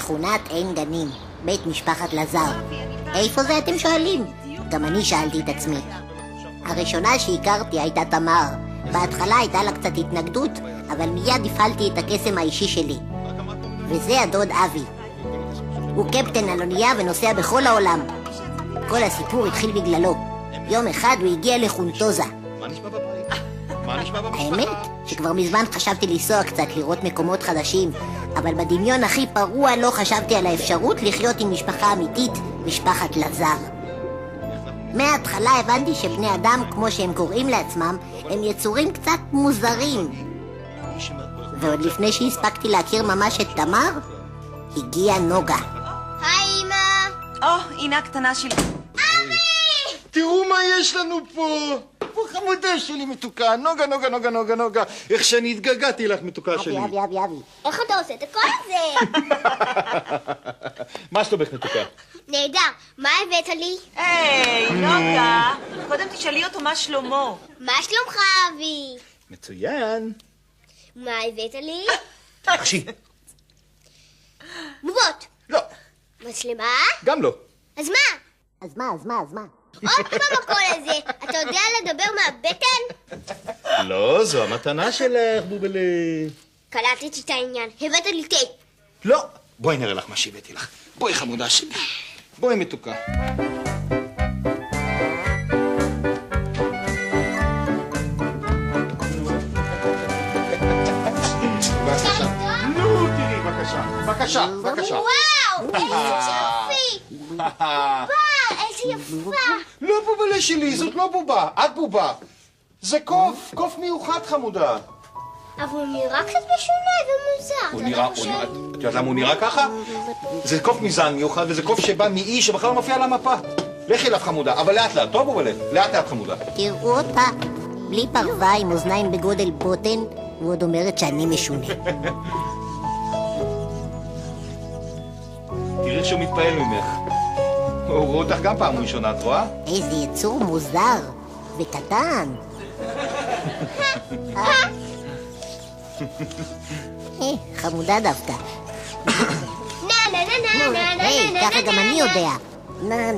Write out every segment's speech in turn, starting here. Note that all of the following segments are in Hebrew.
שכונת עין גנים, בית משפחת לזר. איפה זה אתם שואלים? גם אני שאלתי את עצמי. הראשונה שהכרתי הייתה תמר. בהתחלה הייתה לה קצת התנגדות, אבל מיד הפעלתי את הקסם האישי שלי. וזה הדוד אבי. הוא קפטן על אונייה ונוסע בכל העולם. כל הסיפור התחיל בגללו. יום אחד הוא הגיע לחונטוזה. האמת שכבר מזמן חשבתי לנסוע קצת לראות מקומות חדשים, אבל בדמיון הכי פרוע לא חשבתי על האפשרות לחיות עם משפחה אמיתית, משפחת לזר. מההתחלה הבנתי שבני אדם, כמו שהם קוראים לעצמם, הם יצורים קצת מוזרים. ועוד לפני שהספקתי להכיר ממש את תמר, הגיעה נוגה. היי אמא! הנה הקטנה שלי. אבי! תראו מה יש לנו פה! פה חמודה שלי מתוקה, נוגה. איך שאני התגעגעתי לך מתוקה שלי. אבי. איך אתה עושה את הכל הזה? מה שלומך מתוקה? נהדר, מה הבאת לי? היי, נוגה. קודם תשאלי אותו מה שלמה. מה שלומך אבי? מצוין. מה הבאת לי? אחשי. בובות. לא. מצלמה? גם לא. אז מה? אז מה? עוד פעם הקול הזה, אתה יודע לדבר מהבטן? לא, זו המתנה שלך, בובלי. קלטתי את העניין, הבאת לי טייפ. לא. בואי נראה לך מה שהבאתי לך. בואי חמודה שלי. בואי מתוקה. נו, תראי, בבקשה. וואו, איזה יופי! בובה, איזה יפה! לא בובלה שלי, זאת לא בובה, את בובה. זה קוף מיוחד חמודה. אבל הוא נראה קצת משונה ומוזר. את יודעת למה הוא נראה ככה? זה קוף מזן מיוחד, וזה קוף שבא מאי שבכלל לא מופיע על המפה. לכי אליו חמודה, אבל לאט לאט, טוב בובלה? לאט חמודה. תראו אותה, בלי פרווה עם אוזניים בגודל בוטן, ועוד אומרת שאני משונה. תראי שהוא מתפעל ממך. הוא רואה אותך גם פעם ראשונה, את רואה? איזה יצור מוזר וקטן. חמודה דווקא. היי, ככה גם אני יודע. נה.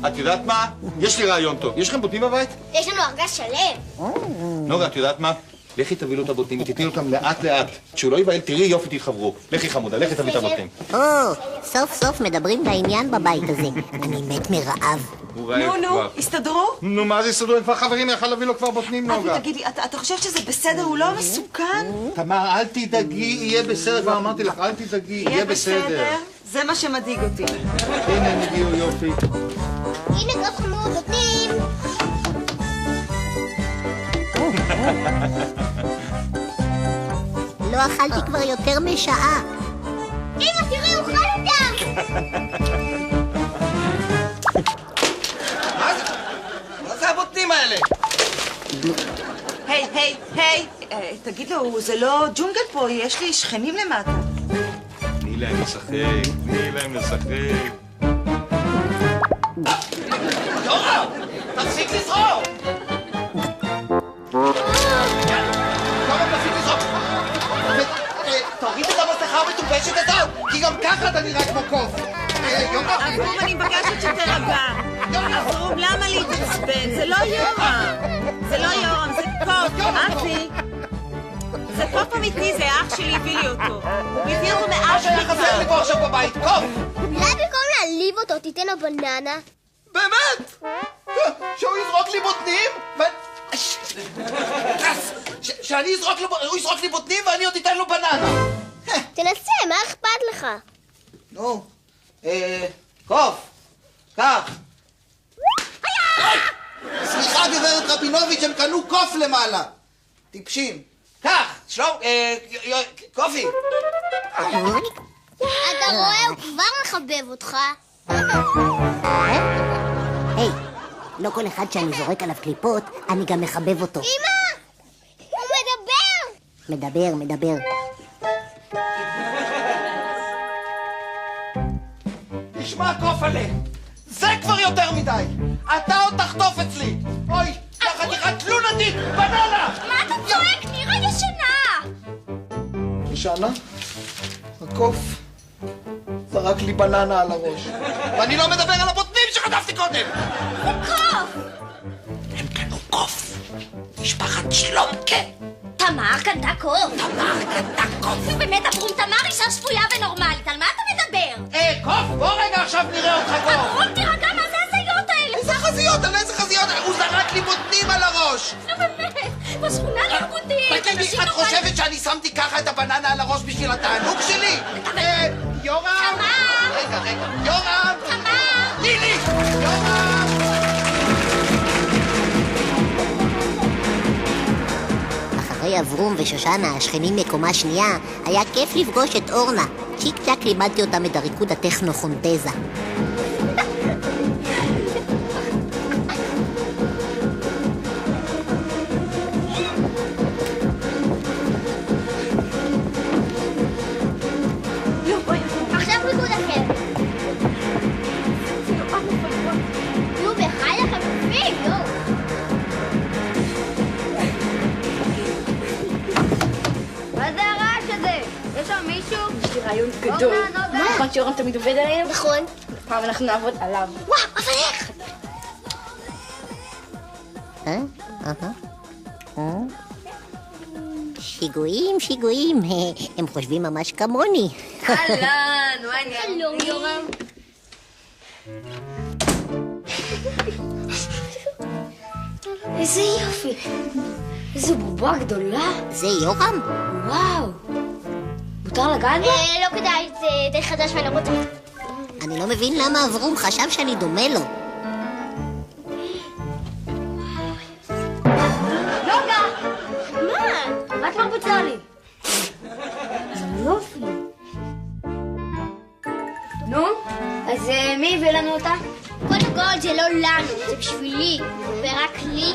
את יודעת מה? יש לי רעיון טוב. יש לכם בוטנים בבית? יש לנו ארגז שלם. נוגה, את יודעת מה? לכי תביא לו את הבוטנים ותתני אותם לאט. כשהוא לא יבהל, תראי יופי תתחברו. לכי חמודה, לכי תביא את הבוטנים. סוף סוף מדברים לעניין בבית הזה. אני מת מרעב. נו, הסתדרו? נו, מה זה הסתדרו? הם כבר חברים, יכול להביא לו כבר בוטנים, נוגה. תגידי, אתה חושב שזה בסדר? הוא לא מסוכן? תמר, אל תדאגי, יהיה בסדר. כבר אמרתי לך, אל תדאגי, יהיה בסדר. זה מה שמדאיג אותי. הנה, הם הגיעו יופי. הנה גם חמוד, נותנים. לא אכלתי כבר יותר משעה. אמא, תראי, הוא אוכל אותם! מה זה הבוטנים האלה? היי, תגיד לו, זה לא ג'ונגל פה, יש לי שכנים למטה. תני להם לשחק. דורה, תפסיק לזרוק! תוריד את המסכה המטופשת הזאת, כי גם ככה אתה נראה כמו קוף. אברום, אני מבקשת שתרגע. אברום, למה להתעצבן? זה לא יורם, זה קוף, אבי. זה קוף אמיתי, זה אח שלי הביא לי אותו. הוא הביא אותו מאף שהיה חסר לי פה עכשיו בבית, קוף! אולי במקום להעליב אותו, תיתן לו בננה? באמת? שהוא יזרוק לי בוטנים? הוא יזרוק לי בוטנים ואני עוד אתן לו בננה. תנסה, מה אכפת לך? נו, קוף, קח. סליחה גברת רבינוביץ', הם קנו קוף למעלה. טיפשים. קח, שלום, קופי. אתה רואה, הוא כבר מחבב אותך. היי, לא כל אחד שאני זורק עליו קליפות, אני גם מחבב אותו. אמא! הוא מדבר! מדבר. תשמע קוף עלה, זה כבר יותר מדי. אתה עוד תחטוף אצלי. אוי, ככה הקוף זרק לי בננה על הראש. ואני לא מדבר על הבוטנים שחטפתי קודם! קוף! הם קנו קוף. משפחת שלומקה. תמר קנתה קוף. תמר קנתה קוף. נו באמת, אברום, תמר אישה שפויה ונורמלית, על מה אתה מדבר? קוף, בוא רגע עכשיו נראה אותך קוף. אברום, תירגע, מה זה הזיות האלה? איזה חזיות? על איזה חזיות? הוא זרק לי בוטנים על הראש. נו באמת, בשכונה תרבותית. תגידי, את חושבת שאני שמתי ככה את הבננה על הראש בשביל התענוג שלי? יורם! תמר! רגע, יורם! תמר! תני לי! יורם! אחרי אברום ושושנה, השכנים מקומה שנייה, היה כיף לפגוש את אורנה. צ'יק צ'ק לימדתי אותם את הריקוד הטכנו-חונטזה. עכשיו ריקוד אחר. נו, בחי לכם יופים, נו. מה זה הרעש הזה? יש שם מישהו? יש לי רעיון גדול. נוגה. נכון שיורם תמיד עובד עלינו? נכון. פעם אנחנו נעבוד עליו. וואו, אבל איך? שיגועים, הם חושבים ממש כמוני. אהלן, מה העניין? שלום, יורם. איזה יופי. איזו בובה גדולה. זה יורם? וואו. מותר לגעת בה? לא כדאי, זה די חדש ואני לא רוצה. אני לא מבין למה אברום חשב שאני דומה לו. נוגה! מה? מה את מרביצה לי? יופי. נו, אז מי הביא לנו אותה? קודם כל זה לא לנו, זה בשבילי, ורק לי.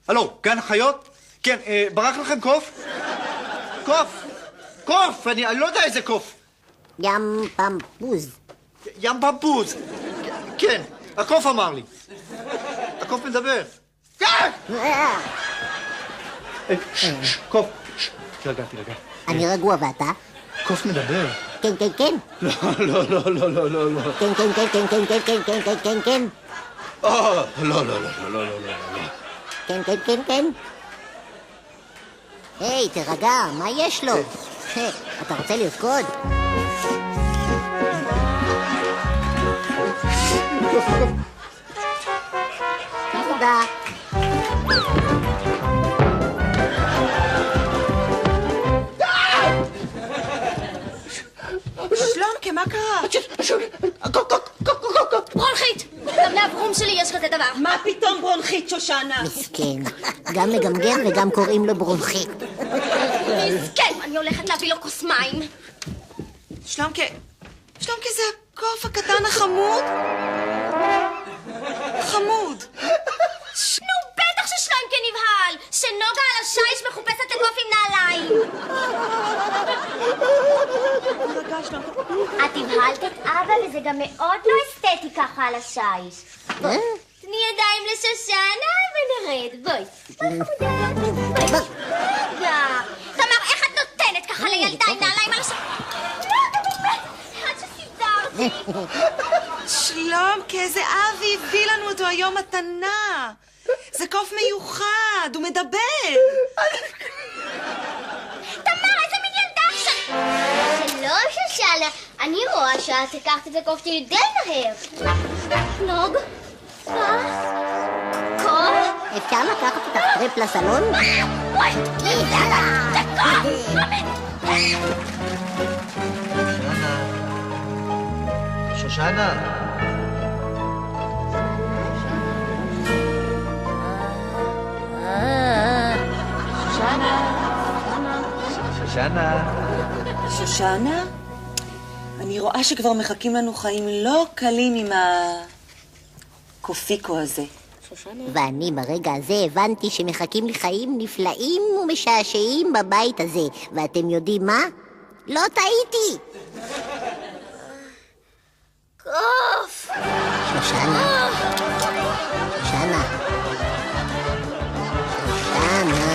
הלו, גן החיות? כן, ברח לכם קוף? קוף! אני לא יודע איזה קוף. ים פמפוז. ים פמפוז. כן, הקוף אמר לי. הקוף מדבר. קוף. תירגע. אני רגוע ואתה? קוף מדבר. כן. לא. כן. לא. כן. היי, תרגע, מה יש לו? אתה רוצה לרקוד? תודה. שלומקה, מה קרה? ברונכית! גם לאברום שלי יש כזה דבר. מה פתאום ברונכית, שושנה? מסכן. גם מגמגם וגם קוראים לו ברונכית. מסכן, אני הולכת להביא לו כוס מים. שלומקה זה הקוף הקטן החמוד? חמוד. נו, בטח ששלומקה נבהל! שנוגה על השיש מחופשת לקוף עם נעליים. את הבהלת את אבא וזה גם מאוד לא אסתטי ככה על השיש. בואי, תני ידיים לשושנה ונרד, בואי. בואי. תמר, איך את נותנת ככה לילדה עם נעליים על השם. לא, באמת, עד שסידרתי. שלום, איזה אבי הביא לנו אותו היום מתנה. זה קוף מיוחד, הוא מדבר. תמר, איזה מין ילדה עכשיו? זה לא שושנה, אני רואה שאת לקחת את הקוף שלי די מהר. נוג? אפשר לקחת את הטריפ לסלון? וואי, יאללה, זה קוף! שושנה. שושנה. שושנה? אני רואה שכבר מחכים לנו חיים לא קלים עם הקופיקו הזה. ואני ברגע הזה הבנתי שמחכים לי חיים נפלאים ומשעשעים בבית הזה. ואתם יודעים מה? לא טעיתי! קוף! שושנה. שושנה. שושנה.